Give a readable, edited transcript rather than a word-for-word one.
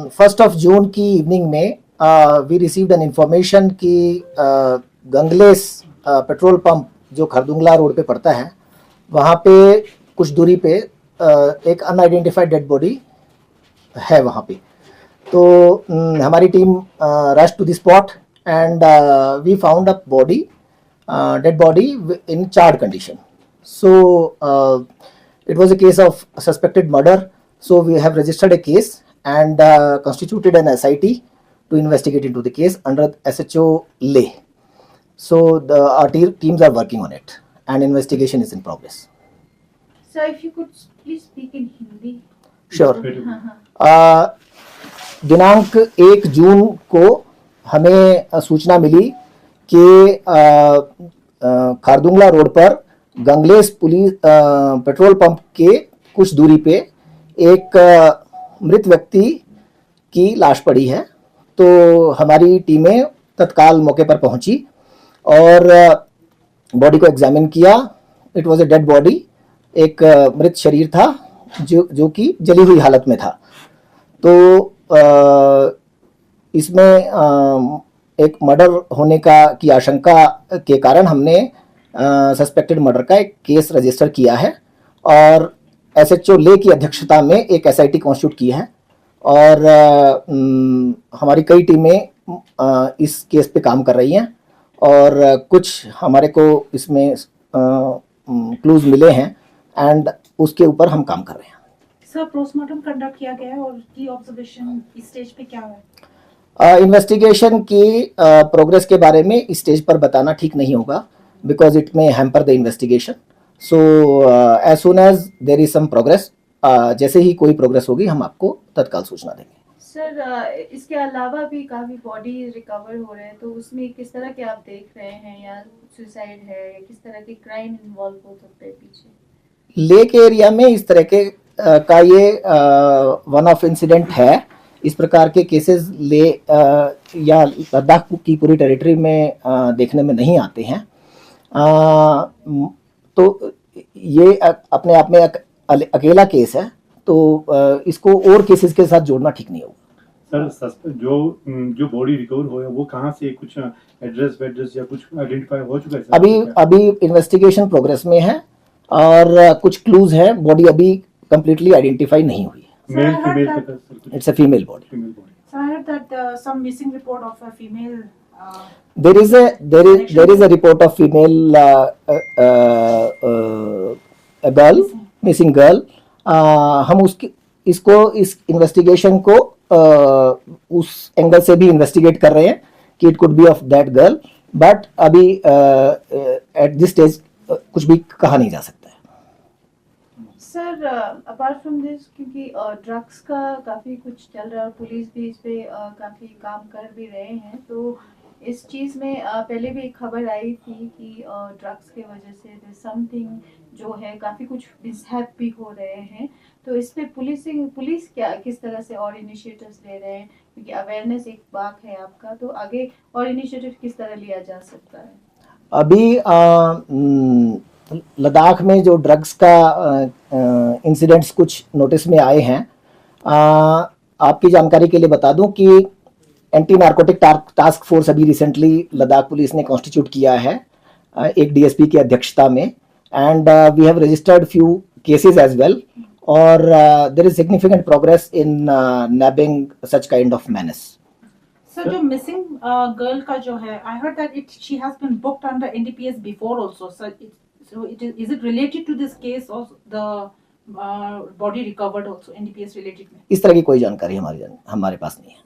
1 की इवनिंग में we received an information कि गंगलेस पेट्रोल पंप जो खरदुंगला रोड पे पड़ता है, वहाँ पे कुछ दूरी पे एक अनआइडेंटिफाइड डेड बॉडी है वहाँ पे। तो हमारी team rush to the spot and we found a body, dead body in charred condition. So it was a case of suspected murder. So we have registered a case and constituted an SIT to investigate into the case under SHO Leh. So our teams are working on it and investigation is in progress. Sir, if you could please speak in Hindi. Sure. दिनांक 1 जून को हमें सूचना मिली कि Khardungla road पर गंगलेस police petrol pump के कुछ दूरी पे एक मृत व्यक्ति की लाश पड़ी है. तो हमारी टीमें तत्काल मौके पर पहुंची और बॉडी को एग्जामिन किया. It was a dead body, एक मृत शरीर था जो कि जली हुई हालत में था. तो इसमें एक मर्डर होने की आशंका के कारण हमने सस्पेक्टेड मर्डर का एक केस रजिस्टर किया है और SHO ले की अध्यक्षता में एक SIT कॉन्स्टिट्यूट की है और हमारी कई टीमें इस केस पे काम कर रही हैं और कुछ हमारे को इसमें क्लूज मिले हैं एंड उसके ऊपर हम काम कर रहे हैं. सर, पोस्टमार्टम कंडक्ट किया गया है और की ऑब्जर्वेशन इस स्टेज पे क्या है? इन्वेस्टिगेशन की प्रोग्रेस के बारे में इस स्टेज पर बताना ठीक नहीं होगा because it may hamper the investigation. So as soon as there is some progress, जैसे ही कोई प्रोग्रेस होगी हम आपको तत्काल सूचना देंगे. सर, इसके अलावा भी काफी बॉडी रिकवर हो रहे हैं, तो उसमें किस तरह के आप देख रहे हैं, या सुसाइड है या किस तरह के क्राइम इन्वॉल्व हो सकते हैं पीछे? ले के एरिया में इस तरह के का ये वन ऑफ इंसिडेंट है. इस प्रकार के केसेस ले या लद्दाख की पूरी टेरिटरी में देखने में नहीं आते हैं. तो ये अपने आप में अकेला केस है, तो इसको और केसेस के साथ जोड़ना ठीक नहीं होगा. सर, जो बॉडी रिकवर हुआ वो कहाँ से, कुछ एड्रेस या कुछ आइडेंटिफाई हो चुका है सर? अभी इन्वेस्टिगेशन प्रोग्रेस में है और कुछ क्लूज हैं. बॉडी अभी कंप्लीटली आइडेंटिफाई नहीं हुई है. Male female? It's a female body. So I heard that some missing report of a female. There is a report of female a girl, missing girl. हम इस इन्वेस्टिगेशन को उस angle से भी इन्वेस्टिगेट कर रहे हैं कि it could be of that girl, but अभी एट दिस स्टेज कुछ भी कहा नहीं जा सकता है. सर, अपार्ट फ्रॉम दिस, क्योंकि ड्रग्स का काफ़ी कुछ चल रहा है और पुलिस भी इस पे काफ़ी काम कर भी रहे हैं, तो इस चीज़ में पहले भी एक खबर आई थी कि ड्रग्स के वजह से समथिंग जो है काफ़ी कुछ मिसहैप भी हो रहे हैं. तो इस पे पुलिस क्या किस तरह से और इनिशिएटिव्स ले रहे हैं, क्योंकि अवेयरनेस एक बात है आपका, तो आगे और इनिशिएटिव किस तरह लिया जा सकता है? अभी लद्दाख में जो ड्रग्स का इंसिडेंट्स कुछ नोटिस में आए हैं, आपकी जानकारी के लिए बता दूं कि एंटी नार्कोटिक टास्क फोर्स अभी रिसेंटली लद्दाख पुलिस ने कॉन्स्टिट्यूट किया है एक DSP की अध्यक्षता में, and we have registered few cases as well, और there is significant progress in nabbing such kind of menace. Sir, जो मिसिंग गर्ल का जो है, I heard that she has been booked under NDPS before also. Sir, so is it related to this case of the body recovered also, NDPS related में? इस तरह की कोई जानकारी हमारे पास नहीं है.